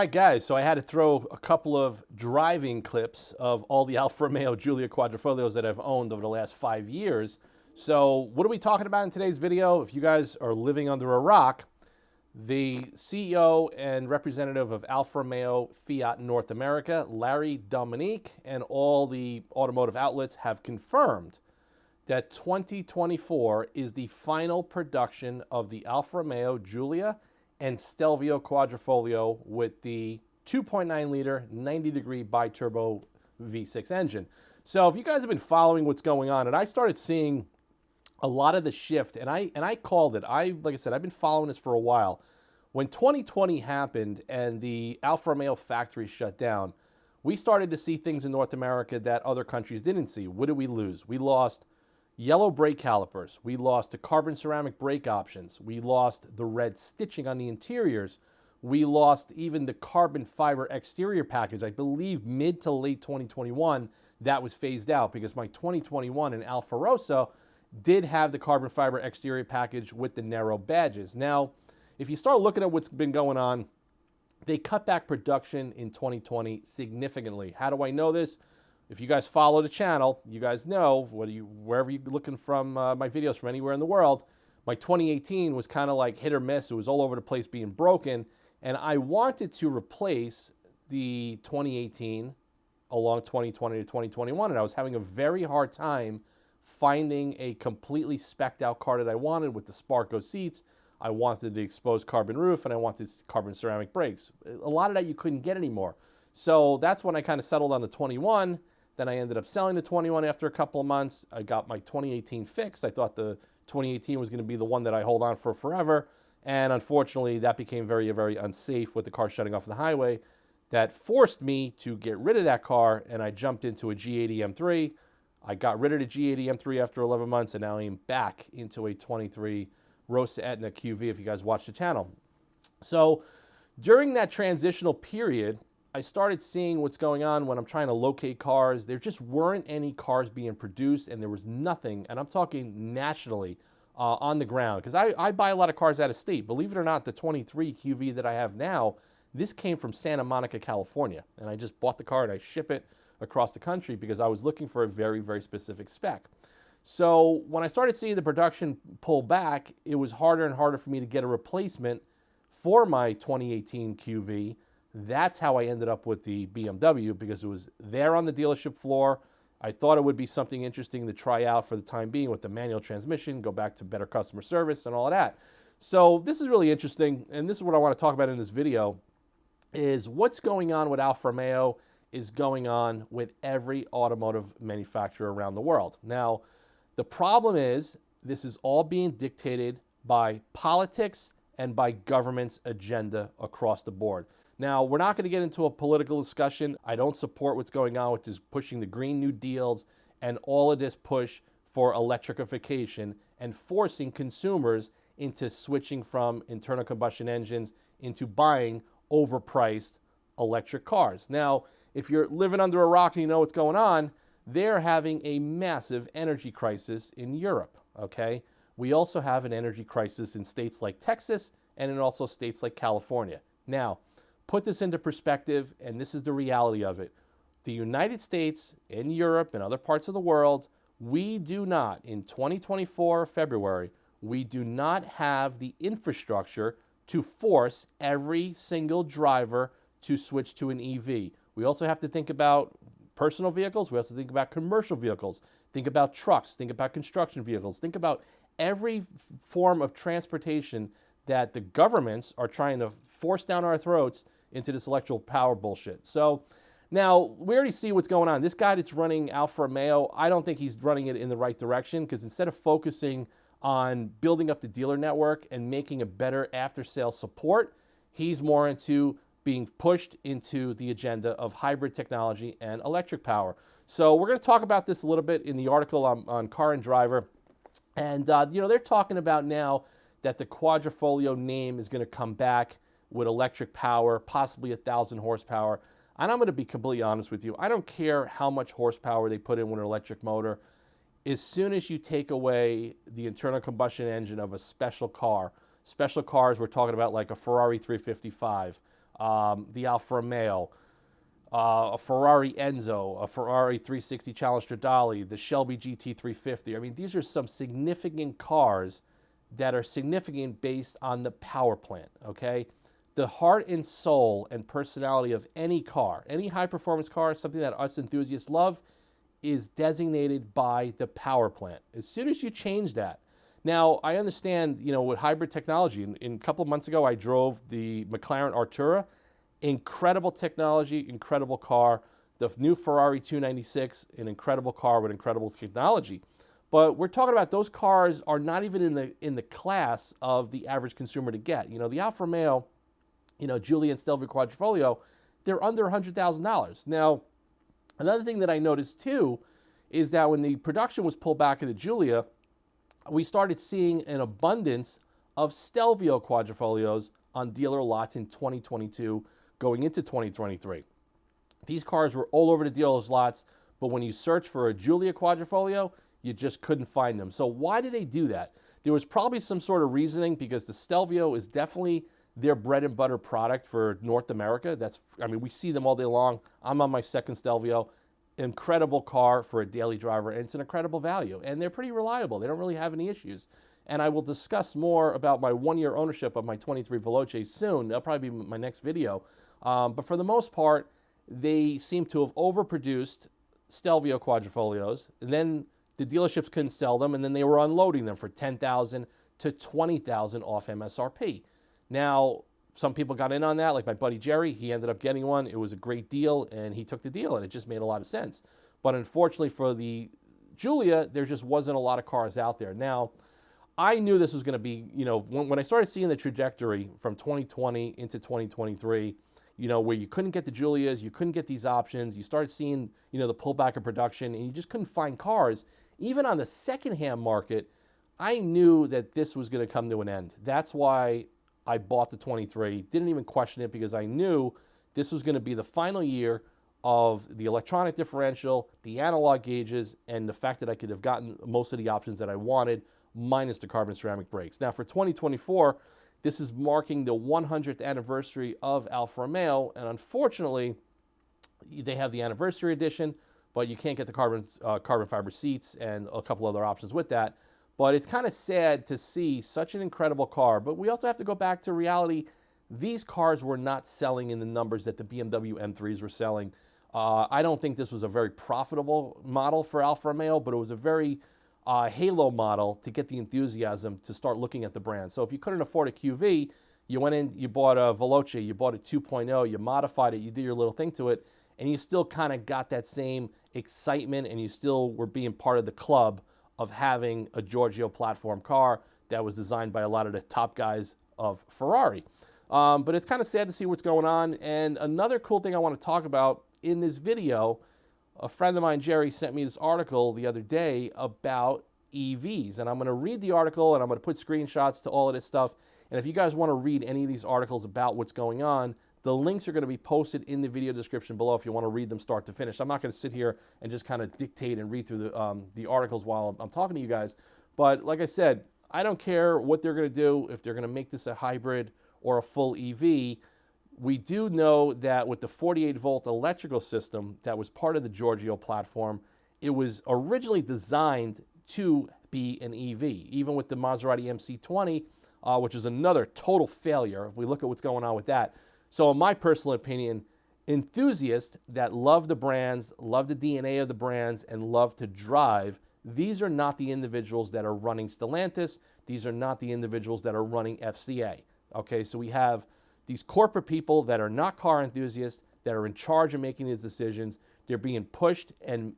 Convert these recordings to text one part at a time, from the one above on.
right, guys, so I had to throw a couple of driving clips of all the Alfa Romeo Giulia Quadrifoglios that I've owned over the last 5 years. So what are we talking about in today's video? If you guys are living under a rock, the CEO and representative of Alfa Romeo Fiat North America, Larry Dominique, and all the automotive outlets have confirmed that 2024 is the final production of the Alfa Romeo Giulia and Stelvio Quadrifoglio with the 2.9 liter 90-degree bi-turbo V6 engine. So if you guys have been following what's going on, and I started seeing a lot of the shift, and I called it. Like I said, I've been following this for a while. When 2020 happened and the Alfa Romeo factory shut down, we started to see things in North America that other countries didn't see. What did we lose? We lost yellow brake calipers. We lost the carbon ceramic brake options. We lost the red stitching on the interiors. We lost even the carbon fiber exterior package. I believe mid to late 2021, that was phased out because my 2021 in Alfa Rosso did have the carbon fiber exterior package with the narrow badges. Now, if you start looking at what's been going on, they cut back production in 2020 significantly. How do I know this? If you guys follow the channel, you guys know, wherever you're looking from my videos from anywhere in the world, my 2018 was kind of like hit or miss. It was all over the place being broken. And I wanted to replace the 2018 along 2020 to 2021. And I was having a very hard time finding a completely specced out car that I wanted with the Sparco seats. I wanted the exposed carbon roof and I wanted carbon ceramic brakes. A lot of that you couldn't get anymore. So that's when I kind of settled on the 21. Then I ended up selling the 21 after a couple of months. I got my 2018 fixed. I thought the 2018 was going to be the one that I hold on for forever. And unfortunately, that became very, very unsafe with the car shutting off the highway. That forced me to get rid of that car, and I jumped into a G80 M3. I got rid of the G80 M3 after 11 months, and now I'm back into a 23 Rosa Etna QV if you guys watch the channel. So during that transitional period, I started seeing what's going on when I'm trying to locate cars. There just weren't any cars being produced, and there was nothing, and I'm talking nationally, on the ground. Because I buy a lot of cars out of state. Believe it or not, the 23 QV that I have now, this came from Santa Monica, California. And I just bought the car and I ship it across the country because I was looking for a very, very specific spec. So when I started seeing the production pull back, it was harder and harder for me to get a replacement for my 2018 QV. That's how I ended up with the BMW, because it was there on the dealership floor. I thought it would be something interesting to try out for the time being with the manual transmission, go back to better customer service and all of that. So this is really interesting, and this is what I want to talk about in this video, is what's going on with Alfa Romeo is going on with every automotive manufacturer around the world. Now, the problem is this is all being dictated by politics and by government's agenda across the board. Now, we're not going to get into a political discussion. I don't support what's going on with this pushing the Green New Deals and all of this push for electrification and forcing consumers into switching from internal combustion engines into buying overpriced electric cars. Now, if you're living under a rock and you know what's going on, they're having a massive energy crisis in Europe, okay? We also have an energy crisis in states like Texas and in also states like California. Now, put this into perspective, and this is the reality of it. The United States and Europe and other parts of the world, we do not, in 2024 February, we do not have the infrastructure to force every single driver to switch to an EV. We also have to think about personal vehicles. We also think about commercial vehicles. Think about trucks. Think about construction vehicles. Think about every form of transportation that the governments are trying to force down our throats into this electrical power bullshit. So now we already see what's going on. This guy that's running Alfa Romeo, I don't think he's running it in the right direction, because instead of focusing on building up the dealer network and making a better after-sales support, he's more into being pushed into the agenda of hybrid technology and electric power. So we're going to talk about this a little bit in the article on Car and Driver. And, they're talking about now that the Quadrifoglio name is going to come back with electric power, possibly 1,000 horsepower. And I'm going to be completely honest with you. I don't care how much horsepower they put in with an electric motor. As soon as you take away the internal combustion engine of a special car, special cars, we're talking about like a Ferrari 355, the Alfa Romeo, a Ferrari Enzo, a Ferrari 360 Challenge Stradale, the Shelby GT350. I mean, these are some significant cars that are significant based on the power plant, okay? The heart and soul and personality of any car, any high-performance car, something that us enthusiasts love, is designated by the power plant. As soon as you change that, now I understand, with hybrid technology, in a couple of months ago, I drove the McLaren Artura. Incredible technology, incredible car. The new Ferrari 296, an incredible car with incredible technology. But we're talking about those cars are not even in the class of the average consumer to get. The Alfa Romeo, Giulia and Stelvio Quadrifoglio, they're under $100,000. Now, another thing that I noticed too is that when the production was pulled back in the Giulia, we started seeing an abundance of Stelvio Quadrifoglios on dealer lots in 2022 going into 2023. These cars were all over the dealer's lots, but when you search for a Giulia Quadrifoglio, you just couldn't find them. So why did they do that? There was probably some sort of reasoning, because the Stelvio is definitely their bread and butter product for North America. We see them all day long. I'm on my second Stelvio. Incredible car for a daily driver, and it's an incredible value. And they're pretty reliable. They don't really have any issues. And I will discuss more about my 1-year ownership of my 23 Veloce soon. That'll probably be my next video. But for the most part, they seem to have overproduced Stelvio Quadrifoglios. And then the dealerships couldn't sell them, and then they were unloading them for $10,000 to $20,000 off MSRP. Now, some people got in on that, like my buddy Jerry. He ended up getting one. It was a great deal, and he took the deal, and it just made a lot of sense. But unfortunately for the Giulia, there just wasn't a lot of cars out there. Now, I knew this was going to be, when I started seeing the trajectory from 2020 into 2023, where you couldn't get the Giulias, you couldn't get these options, you started seeing, the pullback in production, and you just couldn't find cars. Even on the secondhand market, I knew that this was going to come to an end. That's why I bought the 23, didn't even question it, because I knew this was going to be the final year of the electronic differential, the analog gauges, and the fact that I could have gotten most of the options that I wanted, minus the carbon ceramic brakes. Now for 2024, this is marking the 100th anniversary of Alfa Romeo, and unfortunately, they have the anniversary edition, but you can't get the carbon fiber seats and a couple other options with that. But it's kind of sad to see such an incredible car. But we also have to go back to reality. These cars were not selling in the numbers that the BMW M3s were selling. I don't think this was a very profitable model for Alfa Romeo, but it was a very halo model to get the enthusiasm to start looking at the brand. So if you couldn't afford a QV, you went in, you bought a Veloce, you bought a 2.0, you modified it, you did your little thing to it, and you still kind of got that same excitement, and you still were being part of the club of having a Giorgio platform car that was designed by a lot of the top guys of Ferrari. But it's kind of sad to see what's going on. And another cool thing I want to talk about in this video, a friend of mine, Jerry, sent me this article the other day about EVs. And I'm going to read the article, and I'm going to put screenshots to all of this stuff. And if you guys want to read any of these articles about what's going on, the links are going to be posted in the video description below if you want to read them start to finish. I'm not going to sit here and just kind of dictate and read through the articles while I'm talking to you guys. But like I said, I don't care what they're going to do, if they're going to make this a hybrid or a full EV. We do know that with the 48-volt electrical system that was part of the Giorgio platform, it was originally designed to be an EV. Even with the Maserati MC20, which is another total failure if we look at what's going on with that. So in my personal opinion, enthusiasts that love the brands, love the DNA of the brands, and love to drive, these are not the individuals that are running Stellantis. These are not the individuals that are running FCA. Okay, so we have these corporate people that are not car enthusiasts, that are in charge of making these decisions. They're being pushed and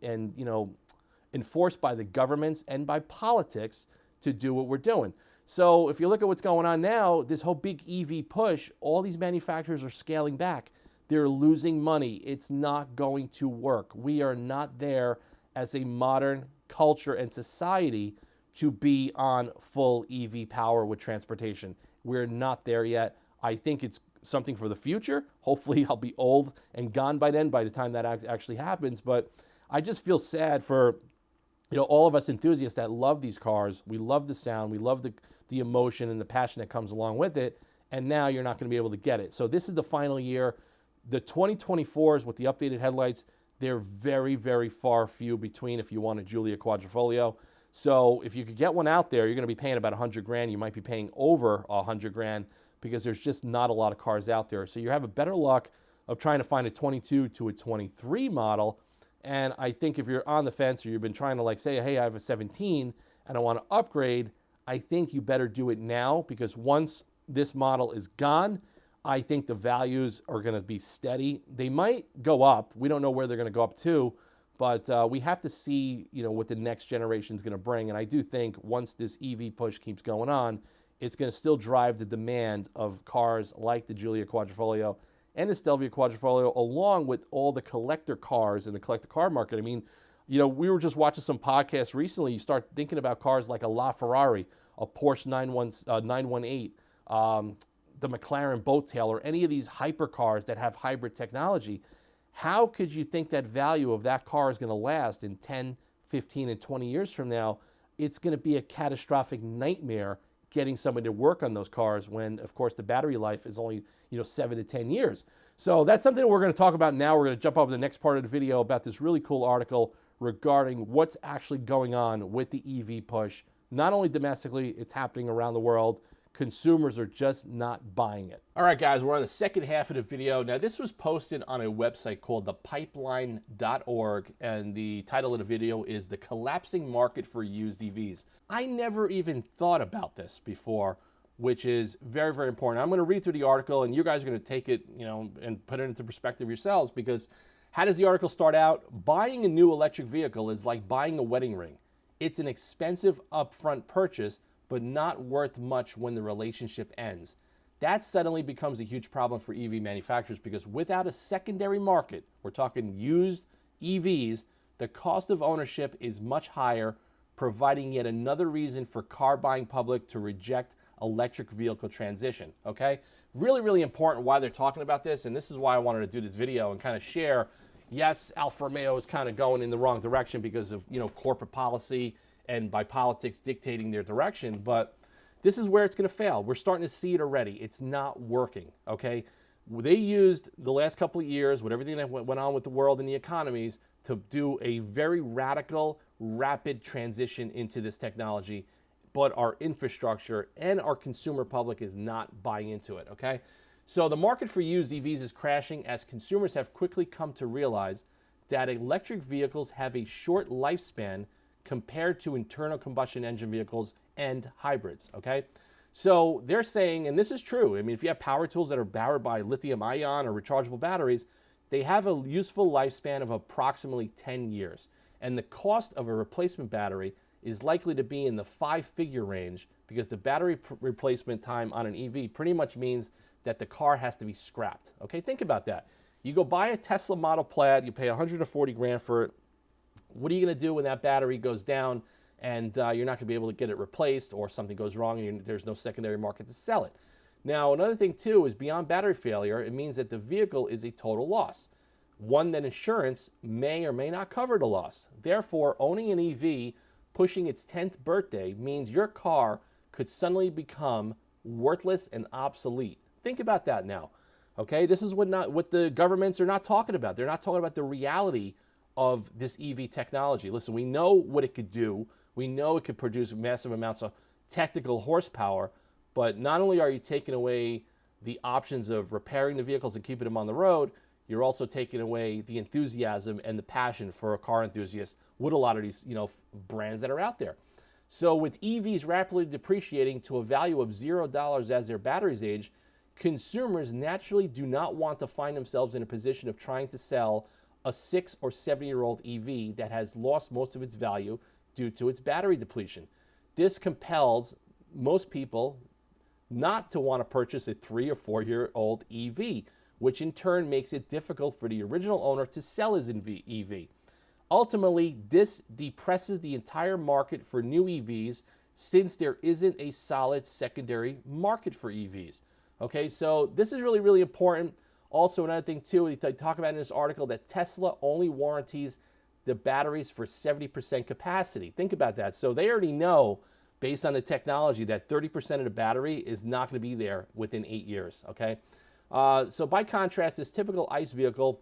enforced by the governments and by politics to do what we're doing. So if you look at what's going on now, this whole big EV push, all these manufacturers are scaling back. They're losing money. It's not going to work. We are not there as a modern culture and society to be on full EV power with transportation. We're not there yet. I think it's something for the future. Hopefully I'll be old and gone by then, by the time that actually happens. But I just feel sad for all of us enthusiasts that love these cars. We love the sound. We love the emotion and the passion that comes along with it. and now you're not going to be able to get it. So this is the final year. The 2024s with the updated headlights, they're very, very far few between if you want a Giulia Quadrifoglio. So if you could get one out there, you're going to be paying about 100 grand. You might be paying over 100 grand because there's just not a lot of cars out there. So you have a better luck of trying to find a 22 to a 23 model. And I think if you're on the fence or you've been trying to like say, hey, I have a 17 and I want to upgrade, I think you better do it now, because once this model is gone, I think the values are going to be steady. They might go up. We don't know where they're going to go up to, but we have to see, what the next generation is going to bring. And I do think once this EV push keeps going on, it's going to still drive the demand of cars like the Giulia Quadrifoglio and the Stelvio Quadrifoglio, along with all the collector cars in the collector car market. I mean, we were just watching some podcasts recently. You start thinking about cars like a LaFerrari, a Porsche 918, the McLaren boat tail, or any of these hypercars that have hybrid technology. How could you think that value of that car is going to last in 10, 15, and 20 years from now? It's going to be a catastrophic nightmare getting somebody to work on those cars when, of course, the battery life is only 7 to 10 years. So that's something we're going to talk about now. We're going to jump over to the next part of the video about this really cool article regarding what's actually going on with the EV push. Not only domestically, it's happening around the world. Consumers are just not buying it. All right, guys, we're on the second half of the video. Now, this was posted on a website called thepipeline.org, and the title of the video is The Collapsing Market for Used EVs. I never even thought about this before, which is very, very important. I'm going to read through the article, and you guys are going to take it, and put it into perspective yourselves, because how does the article start out? Buying a new electric vehicle is like buying a wedding ring. It's an expensive upfront purchase, but not worth much when the relationship ends. That suddenly becomes a huge problem for EV manufacturers, because without a secondary market, we're talking used EVs, the cost of ownership is much higher, providing yet another reason for car buying public to reject electric vehicle transition, okay? Really, really important why they're talking about this, and this is why I wanted to do this video and kind of share, yes, Alfa Romeo is kind of going in the wrong direction because of, corporate policy and by politics dictating their direction, but this is where it's going to fail. We're starting to see it already. It's not working, okay? They used the last couple of years with everything that went on with the world and the economies to do a very radical, rapid transition into this technology, but our infrastructure and our consumer public is not buying into it, okay? So the market for used EVs is crashing as consumers have quickly come to realize that electric vehicles have a short lifespan compared to internal combustion engine vehicles and hybrids, okay? So they're saying, and this is true, I mean, if you have power tools that are powered by lithium ion or rechargeable batteries, they have a useful lifespan of approximately 10 years. And the cost of a replacement battery is likely to be in the 5-figure range, because the battery replacement time on an EV pretty much means that the car has to be scrapped, okay? Think about that. You go buy a Tesla Model Plaid, you pay 140 grand for it. What are you going to do when that battery goes down and you're not going to be able to get it replaced, or something goes wrong and there's no secondary market to sell it? Now, another thing too is beyond battery failure, it means that the vehicle is a total loss, one that insurance may or may not cover the loss. Therefore, owning an EV pushing its 10th birthday means your car could suddenly become worthless and obsolete. Think about that now, okay? This is what the governments are not talking about. They're not talking about the reality of this EV technology. Listen, we know what it could do. We know it could produce massive amounts of technical horsepower, but not only are you taking away the options of repairing the vehicles and keeping them on the road, you're also taking away the enthusiasm and the passion for a car enthusiast with a lot of these, brands that are out there. So with EVs rapidly depreciating to a value of $0 as their batteries age, consumers naturally do not want to find themselves in a position of trying to sell a 6 or 7-year-old EV that has lost most of its value due to its battery depletion. This compels most people not to want to purchase a 3 or 4-year-old EV, which in turn makes it difficult for the original owner to sell his EV. Ultimately, this depresses the entire market for new EVs, since there isn't a solid secondary market for EVs. Okay, so this is really, really important. Also, another thing too, they talk about in this article that Tesla only warranties the batteries for 70% capacity. Think about that. So they already know based on the technology that 30% of the battery is not going to be there within 8 years, okay? So by contrast, this typical ICE vehicle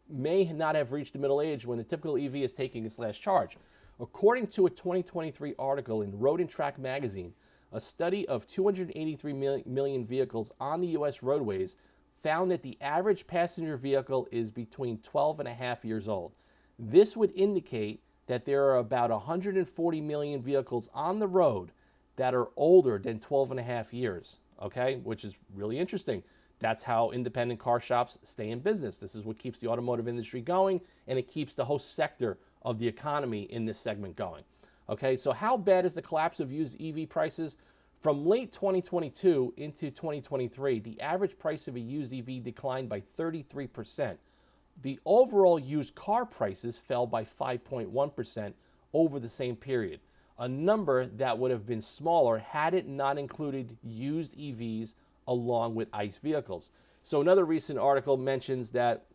may not have reached the middle age when the typical EV is taking its last charge. According to a 2023 article in Road and Track magazine, a study of 283 million vehicles on the U.S. roadways found that the average passenger vehicle is between 12 and a half years old. This would indicate that there are about 140 million vehicles on the road that are older than 12 and a half years, okay, which is really interesting. That's how independent car shops stay in business. This is what keeps the automotive industry going, and it keeps the whole sector of the economy in this segment going. Okay, so how bad is the collapse of used EV prices? From late 2022 into 2023, the average price of a used EV declined by 33%. The overall used car prices fell by 5.1% over the same period, a number that would have been smaller had it not included used EVs along with ICE vehicles. So another recent article mentions that,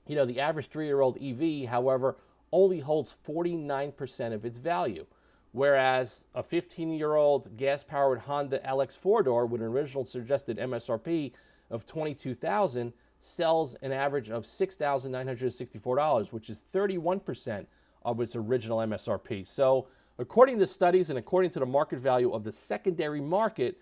you know, the average 3-year-old EV, however, only holds 49% of its value, whereas a 15-year-old gas-powered Honda LX 4-door with an original suggested MSRP of $22,000 sells an average of $6,964, which is 31% of its original MSRP. So according to studies and according to the market value of the secondary market,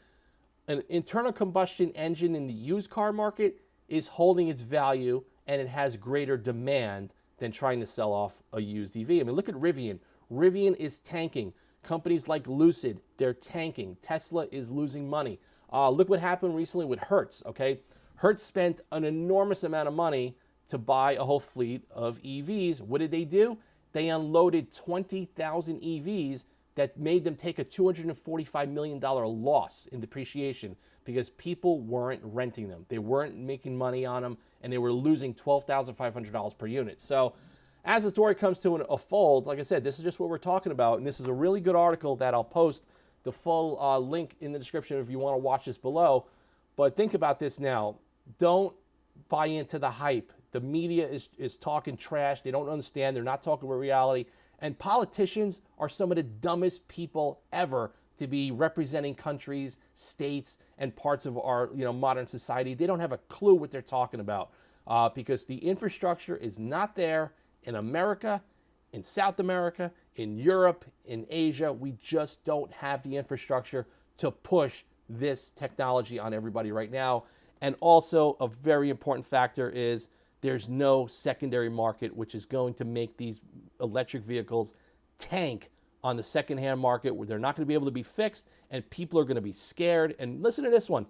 an internal combustion engine in the used car market is holding its value, and it has greater demand than trying to sell off a used EV. I mean, look at Rivian. Rivian is tanking. Companies like Lucid, they're tanking. Tesla is losing money. Look what happened recently with Hertz, okay? Hertz spent an enormous amount of money to buy a whole fleet of EVs. What did they do? They unloaded 20,000 EVs that made them take a $245 million loss in depreciation because people weren't renting them. They weren't making money on them, and they were losing $12,500 per unit. So as the story comes to a fold, like I said, this is just what we're talking about, and this is a really good article that I'll post the full link in the description if you want to watch this below. But think about this now. Don't buy into the hype. The media is talking trash. They don't understand. They're not talking about reality. And politicians are some of the dumbest people ever to be representing countries, states, and parts of our modern society. They don't have a clue what they're talking about because the infrastructure is not there in America, in South America, in Europe, in Asia. We just don't have the infrastructure to push this technology on everybody right now. And also a very important factor is there's no secondary market, which is going to make these electric vehicles tank on the secondhand market where they're not going to be able to be fixed and people are going to be scared. And listen to this one.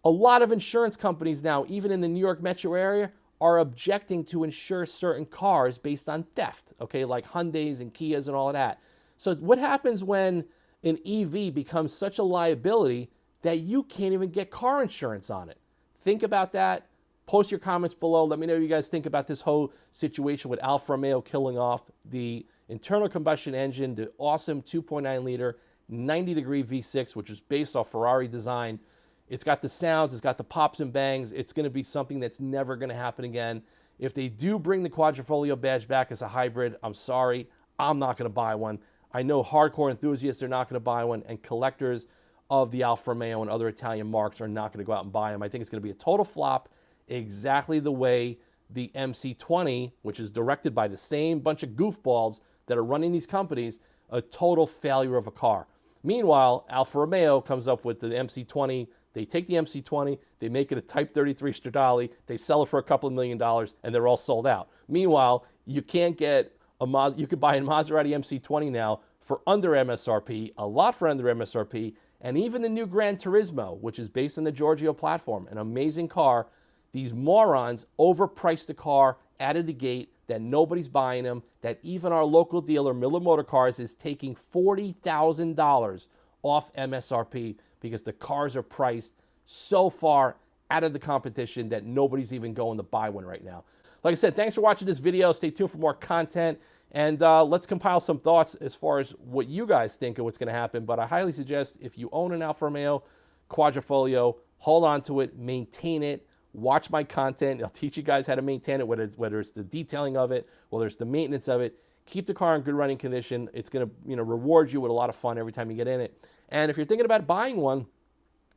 A lot of insurance companies now, even in the New York metro area, are objecting to insure certain cars based on theft, okay, like Hyundais and Kias and all of that. So what happens when an EV becomes such a liability that you can't even get car insurance on it? Think about that. Post your comments below. Let me know what you guys think about this whole situation with Alfa Romeo killing off the internal combustion engine, the awesome 2.9 liter 90-degree V6, which is based off Ferrari design. It's got the sounds, it's got the pops and bangs. It's going to be something that's never going to happen again. If they do bring the Quadrifoglio badge back as a hybrid, I'm sorry, I'm not going to buy one. I know hardcore enthusiasts are not going to buy one, and collectors of the Alfa Romeo and other Italian marques are not going to go out and buy them. I think it's going to be a total flop, exactly the way the MC20, which is directed by the same bunch of goofballs that are running these companies, a total failure of a car. Meanwhile, Alfa Romeo comes up with the MC20. They take the MC20, they make it a Type 33 Stradale, they sell it for a couple of $1 million, and they're all sold out. Meanwhile, you can't get you could buy a Maserati MC20 now for under MSRP, a lot for under MSRP, and even the new Gran Turismo, which is based on the Giorgio platform, an amazing car. These morons overpriced the car out of the gate, that nobody's buying them, that even our local dealer, Miller Motor Cars, is taking $40,000 off MSRP because the cars are priced so far out of the competition that nobody's even going to buy one right now. Like I said, thanks for watching this video. Stay tuned for more content, and let's compile some thoughts as far as what you guys think of what's going to happen. But I highly suggest if you own an Alfa Romeo Quadrifoglio, hold on to it, maintain it, watch my content. I'll teach you guys how to maintain it, whether it's the detailing of it, whether it's the maintenance of it. keep the car in good running condition. It's going to, reward you with a lot of fun every time you get in it. And if you're thinking about buying one,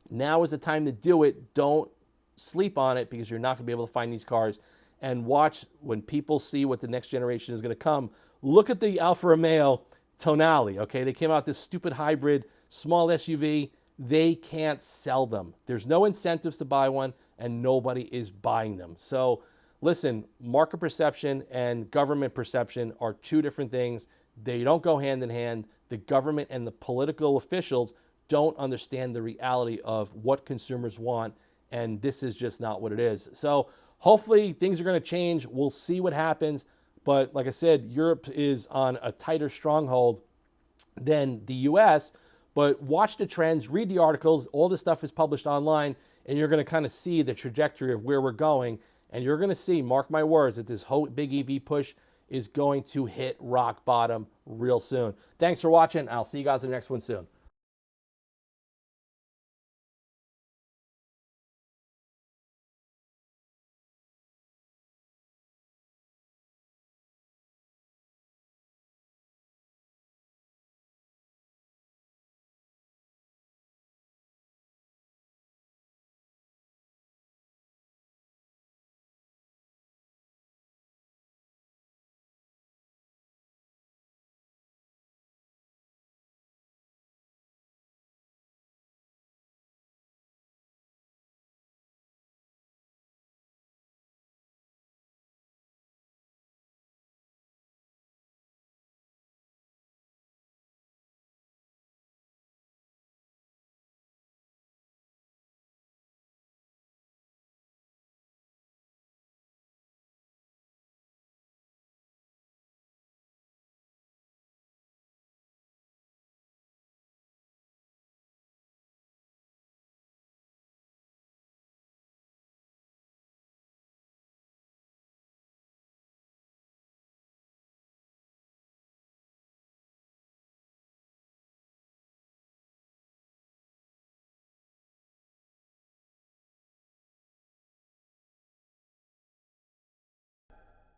now is the time to do it. Don't sleep on it, because you're not going to be able to find these cars. And watch when people see what the next generation is going to come. Look at the Alfa Romeo Tonale, okay? They came out this stupid hybrid, small SUV. They can't sell them. There's no incentives to buy one, and nobody is buying them. So listen, market perception and government perception are two different things. They don't go hand in hand. The government and the political officials don't understand the reality of what consumers want, and this is just not what it is. So hopefully things are going to change. We'll see what happens. But like I said, Europe is on a tighter stronghold than the US. But watch the trends, read the articles. All this stuff is published online, and you're going to kind of see the trajectory of where we're going. And you're going to see, mark my words, that this whole big EV push is going to hit rock bottom real soon. Thanks for watching. I'll see you guys in the next one soon.